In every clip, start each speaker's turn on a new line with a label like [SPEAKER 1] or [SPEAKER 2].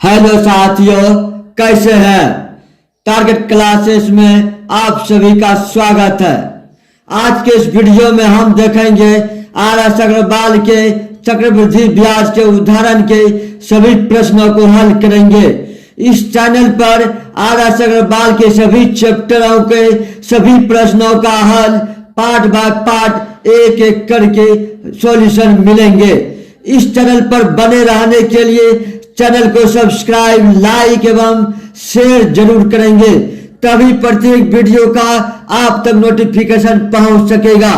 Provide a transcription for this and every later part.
[SPEAKER 1] Hello साथियों, कैसे हैं? टारगेट क्लासेस में आप सभी का स्वागत है। आज के इस वीडियो में हम देखेंगे आर.एस. अग्रवाल के चक्रवृद्धि ब्याज के उदाहरण के सभी प्रश्नों को हल करेंगे। इस चैनल पर आर.एस. अग्रवाल के सभी चैप्टरों के सभी प्रश्नों का हल पार्ट बाय पार्ट एक एक करके सॉल्यूशन मिलेंगे। इस चैनल पर बने रहने के लिए चैनल को सब्सक्राइब, लाइक एवं शेयर जरूर करेंगे, तभी प्रत्येक वीडियो का आप तक नोटिफिकेशन पहुंच सकेगा।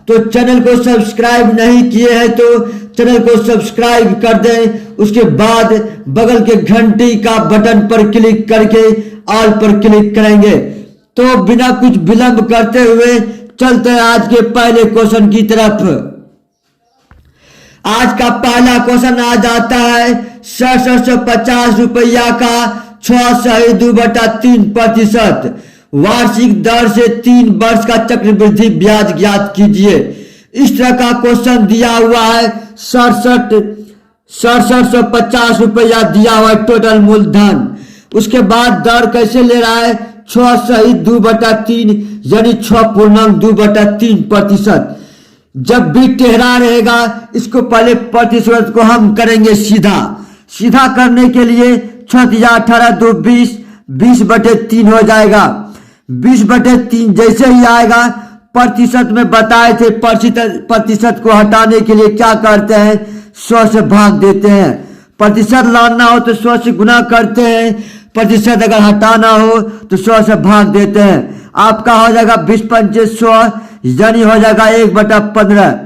[SPEAKER 1] तो चैनल को सब्सक्राइब नहीं किए हैं तो चैनल को सब्सक्राइब कर दें। उसके बाद बगल के घंटी का बटन पर क्लिक करके ऑल पर क्लिक करेंगे। तो बिना कुछ विलंब करते हुए चलते हैं आज के पहले क्वेश्चन की तरफ। आज का पहला क्वेश्चन आ जाता है 6750 रुपया का 6.2/3% वार्षिक दर से 3 वर्ष का चक्रवृद्धि ब्याज ज्ञात कीजिए। इस तरह का क्वेश्चन दिया हुआ है। 6750 रुपया दिया हुआ है टोटल मूलधन। उसके बाद दर कैसे ले रहा है? 6.2/3 यानी 6.2/3%। जब भी टेढ़ा रहेगा इसको पहले प्रतिशत को हम करेंगे सीधा करने के लिए 6×18 = 20, 20/3 हो जाएगा। 20/3 जैसे ही आएगा, प्रतिशत में बताए थे प्रतिशत को हटाने के लिए क्या करते हैं? 100 से भाग देते हैं। प्रतिशत लाना हो तो 100 से गुना करते हैं, प्रतिशत अगर हटाना हो तो 100 से भाग देते हैं। आपका हो जाएगा 20×5 = 100 यानी हो जाएगा 1/15।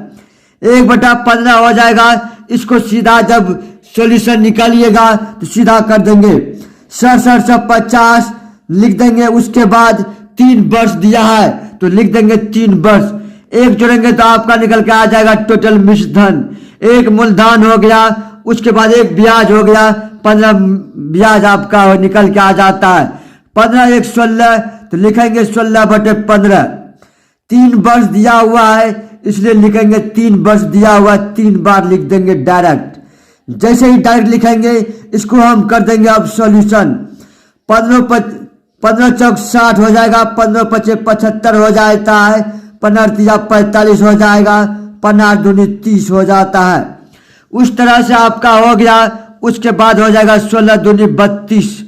[SPEAKER 1] 1/15 हो जाएगा। इसको सीधा जब सॉल्यूशन निकालिएगा तो सीधा कर देंगे। 6750 लिख देंगे। उसके बाद 3 वर्ष दिया है तो लिख देंगे 3 वर्ष। एक जोड़ेंगे तो आपका निकल के आ जाएगा टोटल मिश्रधन। एक मूलधन हो गया, उसके बाद एक ब्याज हो गया, 15 ब्याज आपका निकल के आ जाता है। 15 × 1 = 16 तो लिखेंगे 16/15। 3 वर्ष दिया हुआ है इसलिए लिखेंगे 3 वर्ष दिया हुआ, 3 बार लिख देंगे डायरेक्ट। जैसे ही डायरेक्ट लिखेंगे इसको हम कर देंगे अब सॉल्यूशन। 15 चौक 60 हो जाएगा, 15 × 5 = 75 हो जाता है, 15 × 3 = 45 हो जाएगा, 15 दूनी 30 हो जाता है। उस तरह से आपका हो गया। उसके बाद हो जाएगा 16 दूनी 32,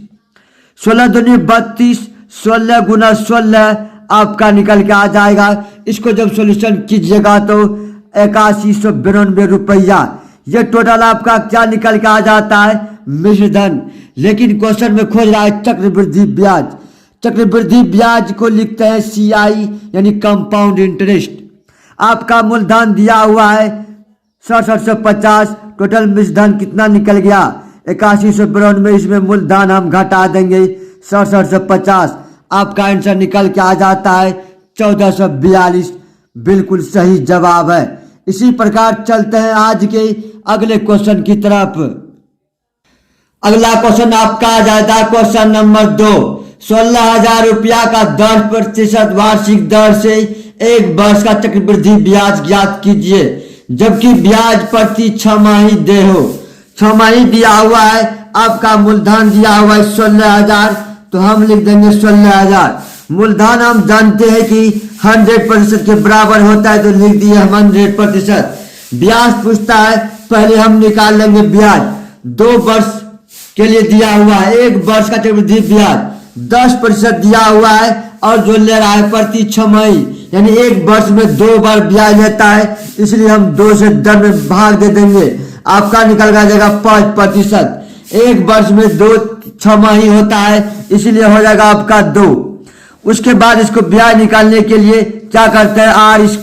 [SPEAKER 1] 16 दूनी 32, 16 × 16 आपका निकल के आ जाएगा। इसको जब सॉल्यूशन कीजिएगा तो 8192 रुपया। ये टोटल आपका क्या निकल के आ जाता है? मिश्रधन। लेकिन क्वेश्चन में खोज रहा है चक्रवृद्धि ब्याज। चक्रवृद्धि ब्याज को लिखते हैं CI यानी कंपाउंड इंटरेस्ट। आपका मूलधन दिया हुआ है 6750। टोटल मिश्रधन कितना निकल गया? 8192। इसमें मूलधन हम घटा देंगे 6750। आपका आंसर निकल के आ जाता है 1442। बिल्कुल सही जवाब है। इसी प्रकार चलते हैं आज के अगले क्वेश्चन की तरफ। अगला क्वेश्चन आपका आ जाता है क्वेश्चन नंबर 2। 16,000 रुपया का 10% वार्षिक दर से 1 वर्ष का चक्रवृद्धि ब्याज ज्ञात कीजिए, जबकि ब्याज प्रति 6 माही दे हो। 6 माही दिया हुआ है। आपका मूलधन दिया हुआ है 16,000 तो हम लिख देंगे 16,000। मूलधन हम जानते हैं कि 100% के बराबर होता है तो लिख दिए हम 100%। ब्याज पूछता है, पहले हम निकाल लेंगे ब्याज। 2 वर्ष के लिए दिया हुआ है, 1 वर्ष का चक्रवृद्धि ब्याज 10% दिया हुआ है और जो ले रहा है प्रति 6 माही यानी 1 वर्ष में 2 बार ब्याज लेता है, इसलिए हम 2 से 10 में भाग दे देंगे। आपका निकल जाएगा 5%। 1 वर्ष में 6 माही होता है इसलिए हो जाएगा आपका 2। उसके बाद इसको ब्याज निकालने के लिए क्या करते हैं? R² ×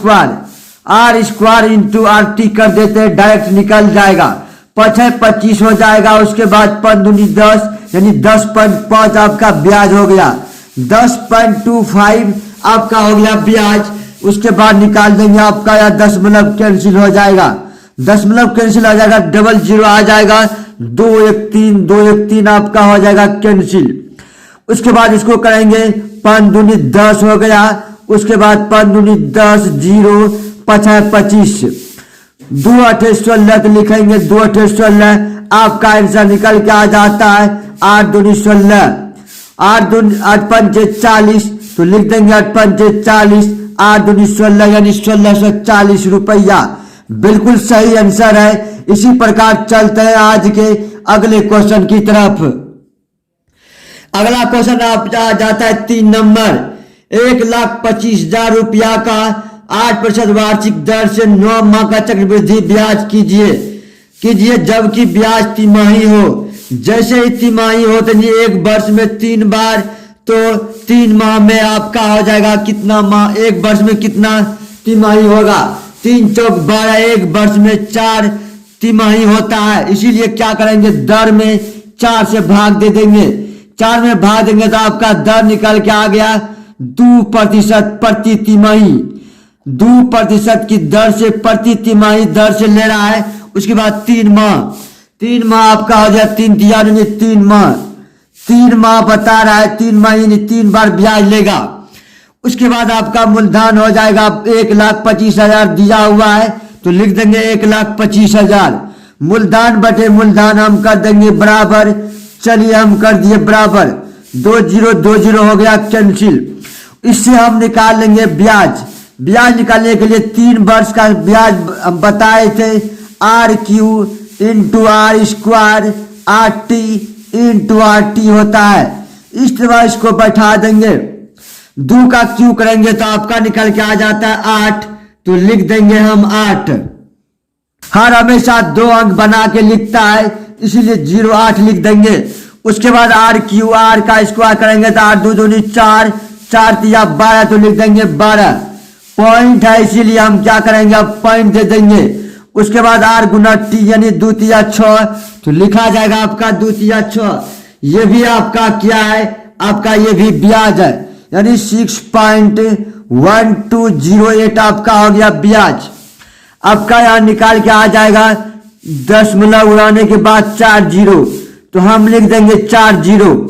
[SPEAKER 1] RT कर देते हैं, डायरेक्ट निकल जाएगा। 5 × 25 हो जाएगा। उसके बाद 5 दूनी 10 यानी 10.5 आपका ब्याज हो गया। 10.25 आपका हो गया ब्याज। उसके बाद निकाल देंगे आपका या 10 कैंसिल हो जाएगा। 10 कैंसिल हो जाएगा, 00 आ जाएगा, 2 1 3 2 1 3 आपका हो जाएगा कैंसिल। उसके बाद इसको करेंगे 5 दूनी 10 हो गया। उसके बाद 5 दूनी 10, 0, 5 × 25, 2 × 8 = 16 तो लिखेंगे 2 × 8 = 16। आपका आंसर निकल के आ जाता है 8 दूनी 16, 8 पंचे 40, तो लिख देंगे 8 पंचे 40, 8 दूनी 16 यानी 1640 रुपया। बिल्कुल सही आंसर है। इसी प्रकार चलते हैं आज के अगले क्वेश्चन की तरफ। अगला क्वेश्चन आप जाता है 3 नंबर। 1,25,000 रुपया का 8% वार्षिक दर से 9 माह का चक्रवृद्धि ब्याज कीजिए जबकि ब्याज तिमाही हो। जैसे ही तिमाही हो तो ये एक वर्ष में 3 बार, तो 3 माह में आपका हो जाएगा कितना माह, एक वर्ष में कितना तिमाही होगा, 3 चौक 12, एक वर्ष में 4 तिमाही होता है। इसीलिए क्या करेंगे, दर में 4 से भाग दे देंगे, 4 में भाग देंगे तो आपका दर निकल के आ गया 2% प्रति तिमाही। 2% की दर से प्रति तिमाही दर से ले रहा है। उसके बाद 3 माह आपका हो जाए 3 माह, 3 माह बता रहा है, 3 माह यानी 3 बार ब्याज लेगा। उसके बाद आपका मूलधन हो जाएगा 1,25,000 दिया हुआ है, तो लिख देंगे 1,25,000। मूलधन बटे मूलधन हम कर देंगे बराबर, चलिए हम कर दिए बराबर, 20 हो गया कैंसिल। इससे हम निकाल लेंगे ब्याज। ब्याज निकालने के लिए 3 वर्ष का ब्याज हम बताए थे, RQ into R square RT into RT होता है। इस तरह इसको बैठा देंगे, 2 का Q करेंगे तो आपका निकल के आ जाता है 8, तो लिख देंगे हम 8। हर हमेशा 2 अंक बना के लिखता है, इसीलिए 08 लिख देंगे। उसके बाद RQ, R का स्क्वायर करेंगे तो 8 2 दूनी 4, 4 तिया 12, तो लिख देंगे 12। पॉइंट है इसीलिए हम क्या करेंगे, अब पॉइंट दे देंगे। उसके बाद R गुना T यानी 2 तिया 6, तो लिखा जाएगा आपका 2 तिया 6। ये भी आपका क्या है, आपका ये भी ब्याज है, यानी 6.1208 आपका हो गया ब्याज। आपका यहाँ निकाल के आ जाएगा, 10 उड़ाने के बाद 4 0, तो हम लिख देंगे 4 0।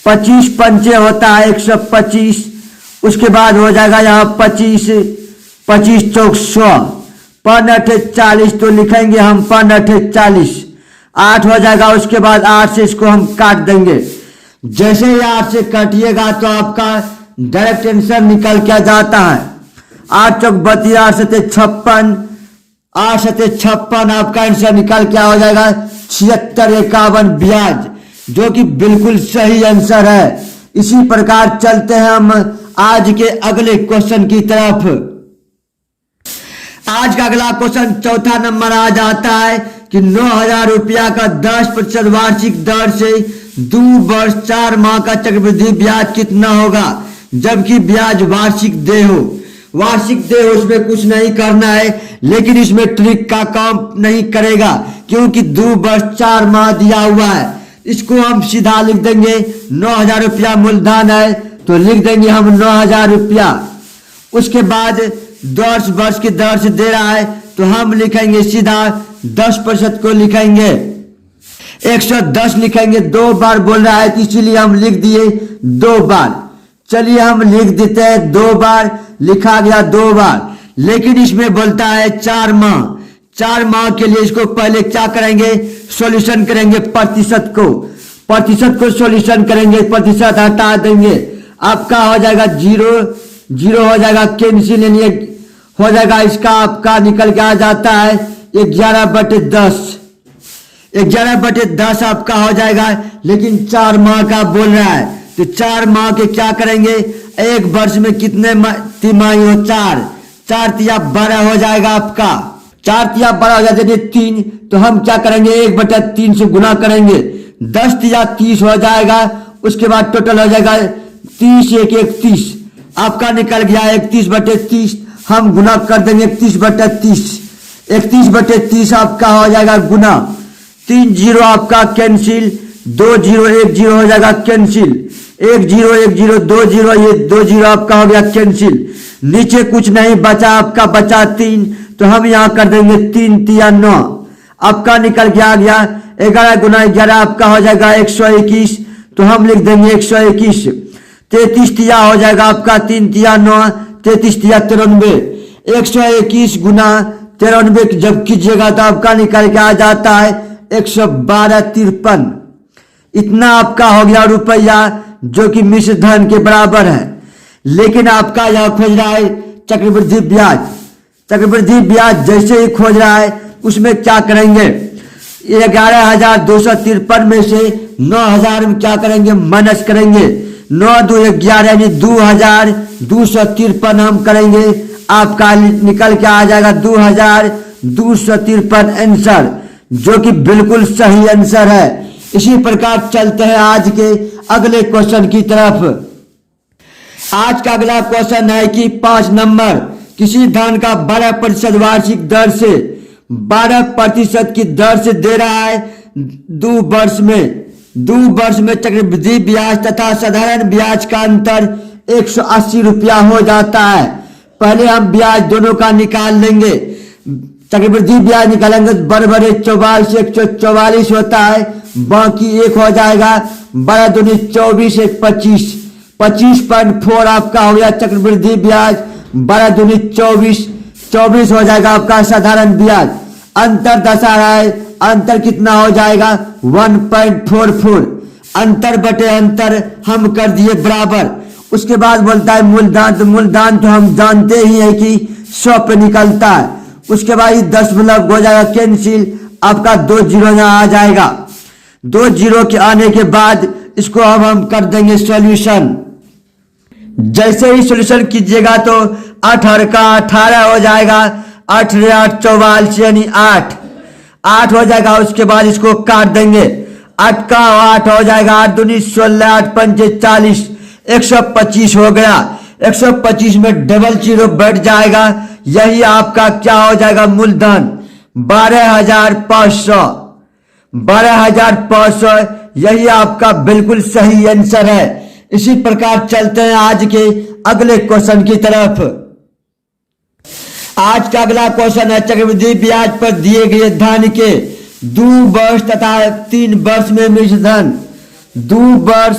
[SPEAKER 1] 25 पंचे होता है 125। उसके बाद हो जाएगा यहाँ 25 चौक 100, 5 40, तो लिखेंगे हम 5 40, 8 हो जाएगा। उसके बाद 8 से इसको हम काट देंगे। जैसे ही 8 से काटिएगा तो आपका डायरेक्ट आंसर निकल के जाता है 8 चौक 32, 8 सते 56, 8 सते 56, आपका आंसर निकल क्या हो जाएगा 7651 ब्याज, जो कि बिल्कुल सही आंसर है। इसी प्रकार चलते हैं हम आज के अगले क्वेश्चन की तरफ। आज का अगला क्वेश्चन 4था नंबर आ जाता है कि 9,000 रुपया का 10% वार्षिक दर से 2 वर्ष 4 माह का चक्रवृद्धि ब्याज कितना होगा जबकि ब्याज वार्षिक देय हो। वार्षिक देय हो, उसमें कुछ नहीं करना है, लेकिन इसमें ट्रिक का काम नहीं करेगा क्योंकि 2 वर्ष 4 माह दिया हुआ है। इसको हम सीधा लिख देंगे, 9,000 रुपया मूलधन है तो लिख देंगे हम 9,000 रुपया। उसके बाद 10 वर्ष की दर से दे रहा है तो हम लिखेंगे सीधा 10% को लिखेंगे, 110 लिखेंगे। 2 बार बोल रहा है तो इसीलिए हम लिख दिए 2 बार। चलिए हम लिख देते हैं 2 बार, लिखा गया 2 बार। लेकिन इसमें बोलता है 4 माह। 4 माह के लिए इसको पहले क्या करेंगे, सॉल्यूशन करेंगे प्रतिशत को सॉल्यूशन करेंगे, प्रतिशत हटा देंगे, आपका हो जाएगा 0 हो जाएगा कैंसिल, यानी हो जाएगा इसका आपका निकल के आ जाता है 11/10। 11/10 आपका हो जाएगा, लेकिन 4 माह का बोल रहा है तो 4 माह के क्या करेंगे, एक वर्ष में कितने तिमाही हो, 4 तिया 12 हो जाएगा आपका, 4 तिया 12 हो जाएगा 3, तो हम क्या करेंगे 1/3 से गुना करेंगे, 10 तिया 30 हो जाएगा। उसके बाद टोटल हो जाएगा 30 1 31, आपका निकल गया 31/30। हम गुना कर देंगे 31/30, 31/30 आपका हो जाएगा गुना, 3 0 आपका कैंसिल, 2 0 1 0 हो जाएगा कैंसिल, 1 0 1 0 2 0, ये 2 0 आपका हो गया कैंसिल। नीचे कुछ नहीं बचा, आपका बचा 3, तो हम यहाँ कर देंगे 3 तिया 9, आपका निकल के आ गया 11 गुना 11 आपका हो जाएगा 121, तो हम लिख देंगे 121। 33 तिया हो जाएगा आपका 3 तिया 9, 33 तिया 93, 121 गुना 93 जब कीजिएगा तो आपका निकल के आ जाता है 112.53। इतना आपका हो गया रुपया, जो कि मिश्र धन के बराबर है। लेकिन आपका यह खोज रहा है चक्रवृद्धि ब्याज। चक्रवृद्धि ब्याज जैसे ही खोज रहा है, उसमें क्या करेंगे, 11,253 में से 9,000 में क्या करेंगे, माइनस करेंगे। 9 2 11 यानी 2,253 हम करेंगे। आपका निकल के आ जाएगा 2,253 आंसर, जो कि बिल्कुल सही आंसर है। इसी प्रकार चलते हैं आज के अगले क्वेश्चन की तरफ। आज का अगला क्वेश्चन है कि 5 नंबर, किसी धन का 12% वार्षिक दर से 12% की दर से दे रहा है 2 वर्ष में। 2 वर्ष में चक्रवृद्धि ब्याज तथा साधारण ब्याज का अंतर 180 रुपया हो जाता है। पहले हम ब्याज दोनों का निकाल लेंगे। चक्रवृद्धि ब्याज निकालेंगे तो बराबर 44 144 होता है, बाकी एक हो जाएगा 12 दूनी 24 1 25 25.4 आपका हो गया चक्रवृद्धि ब्याज। 12 दूनी 24 हो जाएगा आपका साधारण ब्याज। अंतर दर्शा रहा है, अंतर कितना हो जाएगा 1.44। अंतर बटे अंतर हम कर दिए बराबर। उसके बाद बोलता है मूलधन, तो मूलधन तो हम जानते ही है कि 100 पे निकलता है। उसके बाद 10 हो जाएगा कैंसिल, आपका 2 जीरो यहाँ आ जाएगा। 2 जीरो के आने के बाद इसको अब हम कर देंगे सॉल्यूशन। जैसे ही सॉल्यूशन कीजिएगा तो 18 का 18 हो जाएगा, 8 8 44 यानी 8 हो जाएगा। उसके बाद इसको काट देंगे, 8 का 8 हो जाएगा, 8 दूनी 16 8 पंजे 40 125 हो गया। 125 में डबल जीरो बैठ जाएगा। यही आपका क्या हो जाएगा मूलधन 12,500। 12,500 यही आपका बिल्कुल सही आंसर है। इसी प्रकार चलते हैं आज के अगले क्वेश्चन की तरफ। आज का अगला क्वेश्चन है चक्रवृद्धि ब्याज पर दिए गए धन के 2 वर्ष तथा 3 वर्ष में मिश्र धन। 2 वर्ष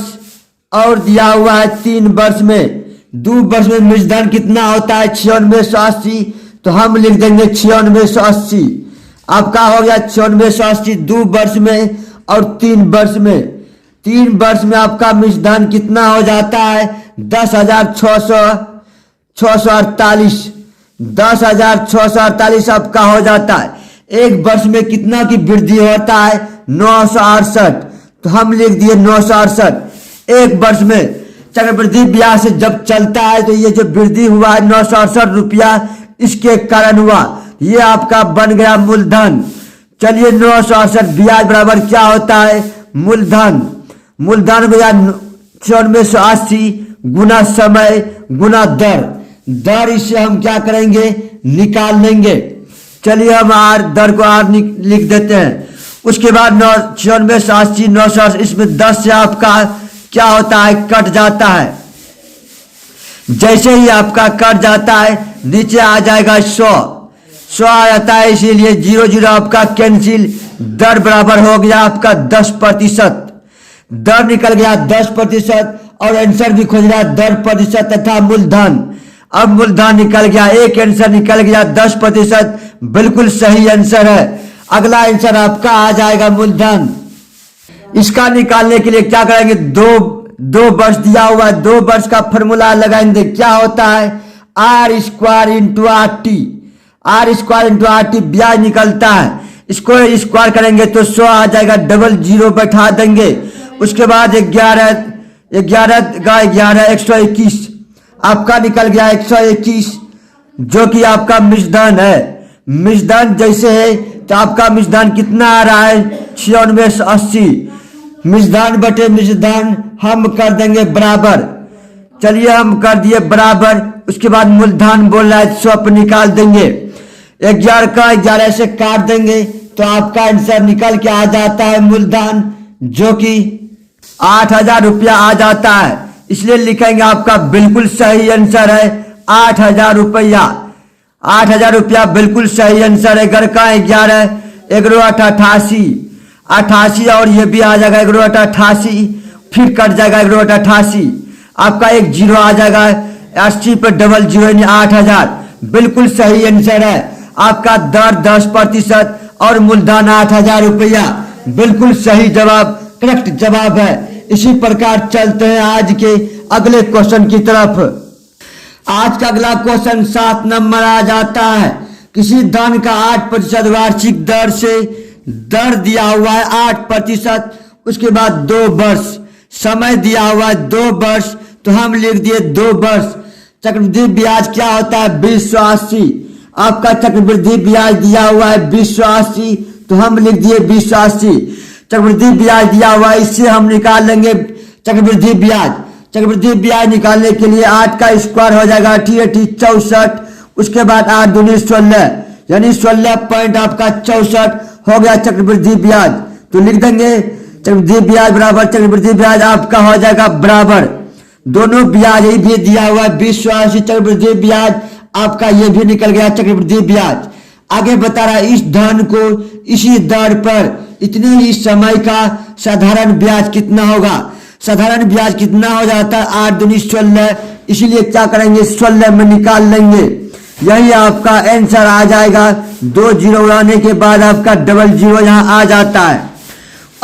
[SPEAKER 1] और दिया हुआ है 3 वर्ष में। 2 वर्ष में मिश्र धन कितना होता है 9680, तो हम लिख देंगे 9680। आपका हो गया 9680 2 वर्ष में और 3 वर्ष में। 3 वर्ष में आपका मिश्र धन कितना हो जाता है 10,648। 10,648 आपका हो जाता है। 1 वर्ष में कितना की वृद्धि होता है 968, तो हम लिख दिए 968। 1 वर्ष में चक्रवृद्धि ब्याज से जब चलता है तो ये जो वृद्धि हुआ है 968 रुपया, इसके कारण हुआ। ये आपका बन गया मूलधन। चलिए 968 ब्याज बराबर क्या होता है मूलधन। मूलधन भैया 9680 गुना समय गुना दर इससे हम क्या करेंगे निकाल लेंगे। चलिए हम दर को लिख देते हैं। उसके बाद 9680 968 इसमें 10 से आपका क्या होता है कट जाता है। जैसे ही आपका कट जाता है नीचे आ जाएगा 100 आ जाता है, इसीलिए 0 0 आपका कैंसिल। दर बराबर हो गया आपका 10%। दर निकल गया 10% और आंसर भी खोज रहा 10% तथा मूलधन। अब मूलधन निकल गया, एक आंसर निकल गया 10%, बिल्कुल सही आंसर है। अगला आंसर आपका आ जाएगा मूलधन। इसका निकालने के लिए क्या करेंगे, 2 वर्ष दिया हुआ है, 2 वर्ष का फॉर्मूला लगाएंगे। क्या होता है R square into RT। R square into RT ब्याज निकलता है। इसको स्क्वायर करेंगे तो 100 आ जाएगा, डबल जीरो बैठा देंगे। उसके बाद 11 का 11 121 आपका निकल गया 121, जो कि आपका मिश्रधन है। मिश्रधन जैसे है तो आपका मिश्रधन कितना आ रहा है 9680। मिश्रधन बटे मिश्रधन हम कर देंगे बराबर। चलिए हम कर दिए बराबर। उसके बाद मूलधन बोल रहा है 100 पे निकाल देंगे। 11 का 11 से काट देंगे तो आपका आंसर निकल के आ जाता है मूलधन, जो कि 8,000 रुपया आ जाता है। इसलिए लिखेंगे आपका बिल्कुल सही आंसर है 8,000 रुपया। 8,000 रुपया बिल्कुल सही आंसर है। घर का 11 11 88 और ये भी आ जाएगा 11 88, फिर कट जाएगा 11 88। आपका 1 जीरो आ जाएगा, 80 पर डबल जीरो यानी 8,000, बिल्कुल सही आंसर है। आपका दर 10% और मूलधन 8,000 रुपया। बिल्कुल सही जवाब, करेक्ट जवाब है। इसी प्रकार चलते हैं आज के अगले क्वेश्चन की तरफ। आज का अगला क्वेश्चन 7 नंबर आ जाता है। किसी धन का 8% वार्षिक दर से दर दिया हुआ है 8%, उसके बाद 2 वर्ष, समय दिया हुआ है 2 वर्ष, तो हम लिख दिए 2 वर्ष। चक्रवृद्धि ब्याज क्या होता है 2080। आपका चक्रवृद्धि ब्याज दिया हुआ है 2080, तो हम लिख दिए 2080। चक्रवृद्धि ब्याज दिया हुआ है, इससे हम निकाल लेंगे चक्रवृद्धि ब्याज। चक्रवृद्धि ब्याज निकालने के लिए 8 का स्क्वायर हो जाएगा 8 64, उसके बाद 8 दूनी 16, यानी 16 पॉइंट आपका 64 हो गया चक्रवृद्धि ब्याज। तो लिख देंगे चक्रवृद्धि ब्याज बराबर चक्रवृद्धि ब्याज आपका हो जाएगा बराबर, दोनों ब्याज ही भी दिया हुआ है 2080, चक्रवृद्धि ब्याज आपका ये भी निकल गया चक्रवृद्धि ब्याज। आगे बता रहा है इस धन को इसी दर पर इतने ही समय का साधारण ब्याज कितना होगा। साधारण ब्याज कितना हो जाता है 8 दूनी 16, इसीलिए क्या करेंगे 16 में निकाल लेंगे। यही आपका आंसर आ जाएगा। 2 जीरो उड़ाने के बाद आपका डबल जीरो यहाँ आ जाता है।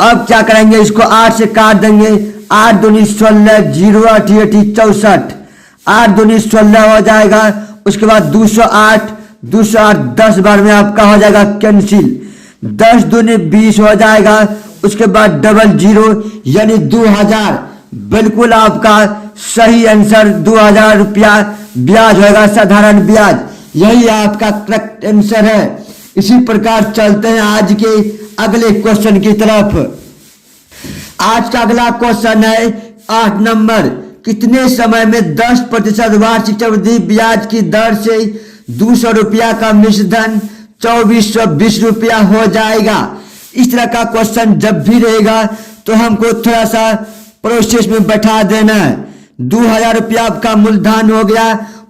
[SPEAKER 1] अब क्या करेंगे, इसको 8 से काट देंगे। 8 दूनी 16, 0 8 64, 8 दूनी 16 हो जाएगा। उसके बाद 208, 208 10 बार में आपका हो जाएगा कैंसिल। 10 दूनी 20 हो जाएगा। उसके बाद डबल जीरो यानी 2000। बिल्कुल आपका सही आंसर 2000 रुपया ब्याज होगा, साधारण ब्याज। यही आपका करेक्ट आंसर है। इसी प्रकार चलते हैं आज के अगले क्वेश्चन की तरफ। आज का अगला क्वेश्चन है 8 नंबर। कितने समय में 10% वार्षिक चक्रवृद्धि ब्याज की दर से 200 रुपया का मिश्रधन 2420 रुपया हो जाएगा। इस तरह का क्वेश्चन जब भी रहेगा तो हमको थोड़ा सा प्रोसेस में बैठा देना है। 2000 रुपया आपका मूलधन हो गया,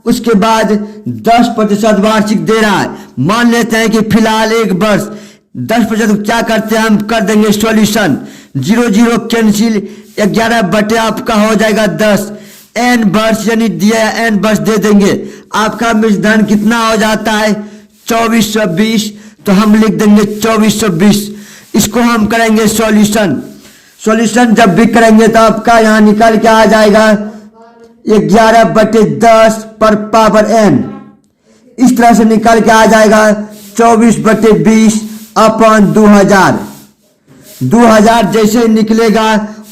[SPEAKER 1] उसके बाद 10% वार्षिक दे रहा है। मान लेते हैं कि फिलहाल 1 वर्ष 10% क्या करते हैं, हम कर देंगे सॉल्यूशन। 0 0 कैंसिल, 11 बटे आपका हो जाएगा 10। n वर्ष यानी दिया n वर्ष दे देंगे। आपका मिश्रधन कितना हो जाता है 2420, तो हम लिख देंगे 2420। इसको हम करेंगे सॉल्यूशन। सॉल्यूशन जब भी करेंगे तो आपका यहाँ निकल के आ जाएगा 11 बटे 10 पर पावर n। इस तरह से निकल के आ जाएगा 24 बटे 20 अपॉन 2000। 2000 जैसे निकलेगा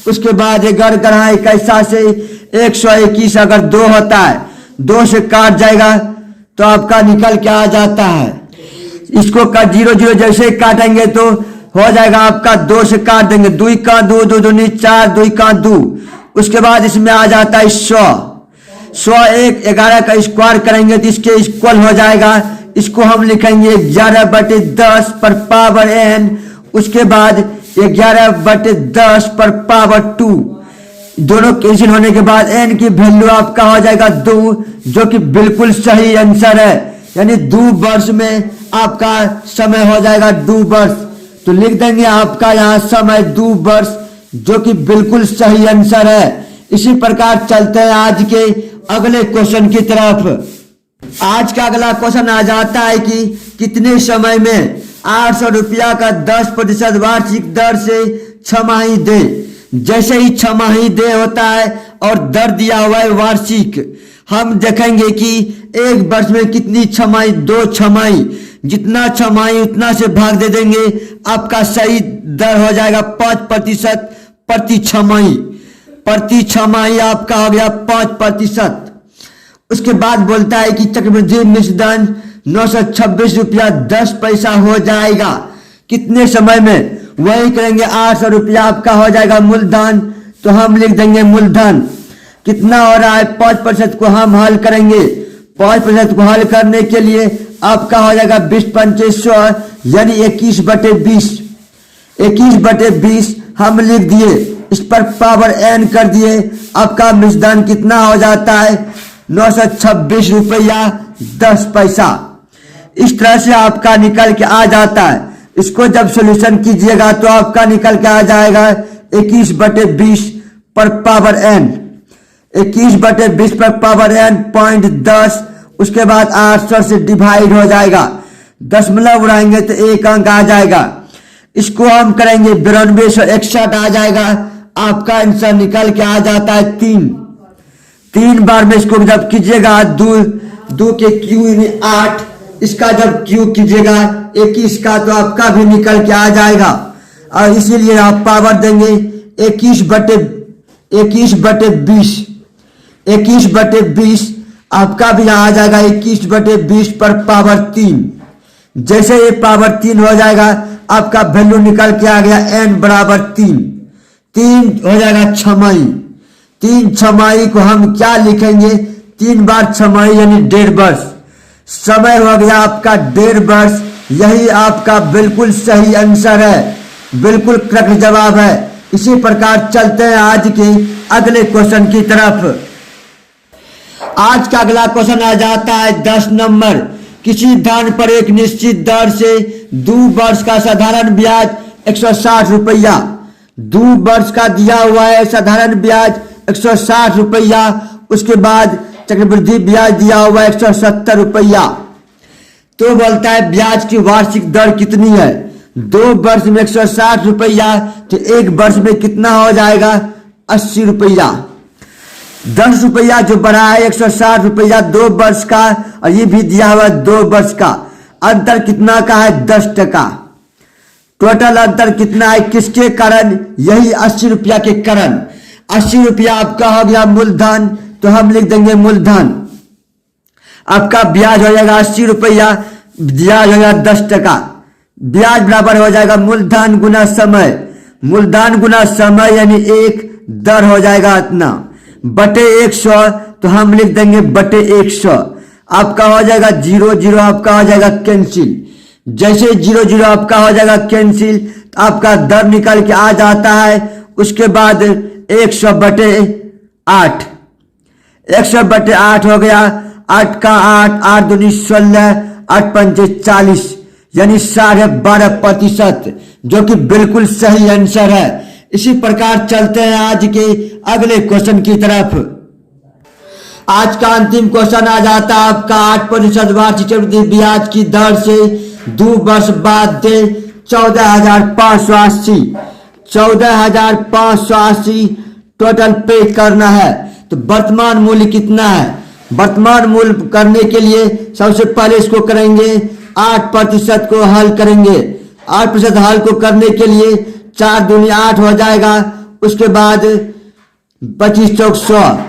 [SPEAKER 1] उसके बाद 11 गढ़ाई कैसा से 121, अगर 2 होता है 2 से काट जाएगा तो आपका निकल के आ जाता है। इसको का 0 0 जैसे काटेंगे तो हो जाएगा आपका 2 से काट देंगे, 2 का 2, 2 दूनी 4, 2 का 2। उसके बाद इसमें आ जाता है 100। 11 का स्क्वायर करेंगे तो इसके इक्वल हो जाएगा। इसको हम लिखेंगे 11 बटे 10 पर पावर n। उसके बाद 11 बटे 10 पर पावर 2। दोनों कैंसिल होने के बाद n की वैल्यू आपका हो जाएगा 2, जो कि बिल्कुल सही आंसर है। यानी 2 वर्ष में आपका समय हो जाएगा 2 वर्ष। तो लिख देंगे आपका यहाँ समय 2 वर्ष, जो कि बिल्कुल सही आंसर है। इसी प्रकार चलते हैं आज के अगले क्वेश्चन की तरफ। आज का अगला क्वेश्चन आ जाता है कि कितने समय में 800 रुपया का 10% वार्षिक दर से छमाही दे। जैसे ही छमाही दे होता है और दर दिया हुआ है वार्षिक, हम देखेंगे कि 1 वर्ष में कितनी छमाही, 2 छमाही। जितना छमाही उतना से भाग दे देंगे, आपका सही दर हो जाएगा 5% प्रति छमाही। प्रति छमाही आपका हो गया 5%। उसके बाद बोलता है कि चक्रवृद्धि मिश्रधन 926 रुपया 10 पैसा हो जाएगा। कितने समय में? वही करेंगे 800 रुपया आपका हो जाएगा मूलधन, तो हम लिख देंगे मूलधन कितना हो रहा है 5% को हम हल करेंगे। 5% को हल करने के लिए आपका हो जाएगा 20 पंचे 100 यानी 21 बटे 20। 21 बटे 20 हम लिख दिए, इस पर पावर n कर दिए। आपका मिश्रधन कितना हो जाता है 926 रुपया 10 पैसा। इस तरह से आपका निकल के आ जाता है। इसको जब सॉल्यूशन कीजिएगा तो आपका निकल के आ जाएगा 21 बटे 20 पर पावर n। 21 बटे 20 पर पावर n 0.10। उसके बाद 800 से डिवाइड हो जाएगा। दशमलव उड़ाएंगे तो 1 अंक आ जाएगा। इसको हम करेंगे 9261 आ जाएगा। आपका आंसर निकल के आ जाता है 3 बार में इसको जब कीजिएगा 2 के क्यू 8, इसका जब क्यू कीजिएगा 21 का तो आपका भी निकल के आ जाएगा। और इसीलिए आप पावर देंगे 21/20 आपका भी आ जाएगा 21/20 पर पावर 3। जैसे ये पावर 3 हो जाएगा आपका वैल्यू निकल के आ गया n बराबर 3 हो जाएगा छमाही। 3 छमाही को हम क्या लिखेंगे, 3 बार छमाही यानी 1.5 वर्ष। समय हो गया आपका 1.5 वर्ष। यही आपका बिल्कुल सही आंसर है, बिल्कुल करेक्ट जवाब है। इसी प्रकार चलते हैं आज के अगले क्वेश्चन की तरफ। आज का अगला क्वेश्चन आ जाता है 10 नंबर। किसी धन पर एक निश्चित दर से 2 वर्ष का साधारण ब्याज 160 रुपया, 2 वर्ष का दिया हुआ है साधारण ब्याज 160 रुपया, उसके बाद चक्रवृद्धि ब्याज दिया हुआ है 170 रुपया। तो बोलता है ब्याज की वार्षिक दर कितनी है। 2 वर्ष में 160 रुपया तो 1 वर्ष में कितना हो जाएगा 80 रुपया। 10 रुपया जो बढ़ा है 160 रुपया 2 वर्ष का, और ये भी दिया हुआ 2 वर्ष का। अंतर कितना का है 10%। टोटल अंतर कितना है किसके कारण, यही 80 रुपया के कारण। 80 रुपया आपका हो गया मूलधन, तो हम लिख देंगे मूलधन। आपका ब्याज हो जाएगा 80 रुपया, ब्याज हो जाएगा 10%। ब्याज बराबर हो जाएगा मूलधन गुना समय। मूलधन गुना समय यानी 1 दर हो जाएगा इतना बटे 100, तो हम लिख देंगे बटे 100। आपका हो जाएगा 0 आपका हो जाएगा कैंसिल। जैसे 0 आपका हो जाएगा कैंसिल तो आपका दर निकल के आ जाता है। उसके बाद 100 बटे 8, 100 बटे 8 हो गया। 8 का 8 दूनी 16, 8 पंचे 40 यानी 12.5%, जो कि बिल्कुल सही आंसर है। इसी प्रकार चलते हैं आज के अगले क्वेश्चन की तरफ। आज का अंतिम क्वेश्चन आ जाता है आपका 8% वार्षिक चक्रवृद्धि ब्याज की दर से 2 वर्ष बाद दे 14,580, 14,580 टोटल पे करना है। तो वर्तमान मूल्य कितना है। वर्तमान मूल्य करने के लिए सबसे पहले इसको करेंगे 8% को हल करेंगे। 8% हल को करने के लिए 4 दूनी 8 हो जाएगा। उसके बाद 25 चौक 100।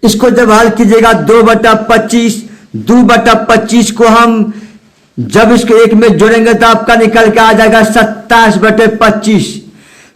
[SPEAKER 1] इसको जब हल कीजिएगा 2/25 को हम जब इसको 1 में जोड़ेंगे तो आपका निकल के आ जाएगा 27/25।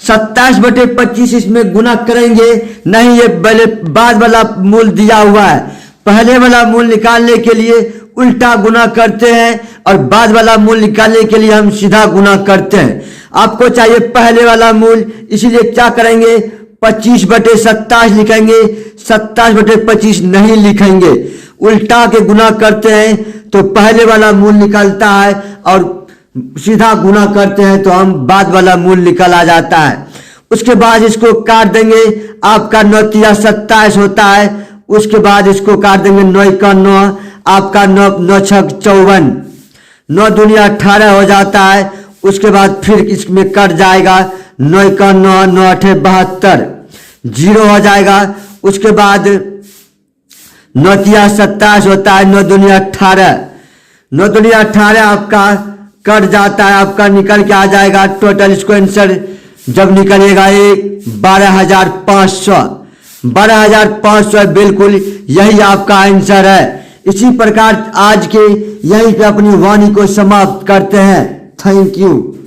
[SPEAKER 1] 27/25 इसमें गुना करेंगे नहीं, ये पहले बाद वाला मूल्य दिया हुआ है। पहले वाला मूल्य निकालने के लिए उल्टा गुना करते हैं और बाद वाला मूल्य निकालने के लिए हम सीधा गुना करते हैं। आपको चाहिए पहले वाला मूल्य, इसीलिए क्या करेंगे 25/27 लिखेंगे, 27/25 नहीं लिखेंगे। उल्टा के गुना करते हैं तो पहले वाला मूल्य निकलता है और सीधा गुना करते हैं तो हम बाद वाला मूल्य निकल आ जाता है। उसके बाद इसको काट देंगे, आपका 9 × 27 होता है। उसके बाद इसको काट देंगे 9 × 9, आपका 9 × 6 = 54, 9 दूनी 18 हो जाता है। उसके बाद फिर इसमें कट जाएगा 9 × 9, 9 × 8 = 72, 0 हो जाएगा। उसके बाद 9 × 27 होता है, 9 दूनी 18, 9 दूनी 18 आपका कट जाता है, आपका निकल के आ जाएगा टोटल। इसको आंसर जब निकलेगा 12,500, 12,500 बिल्कुल यही आपका आंसर है। इसी प्रकार आज के यहीं पे अपनी वाणी को समाप्त करते हैं। Thank you.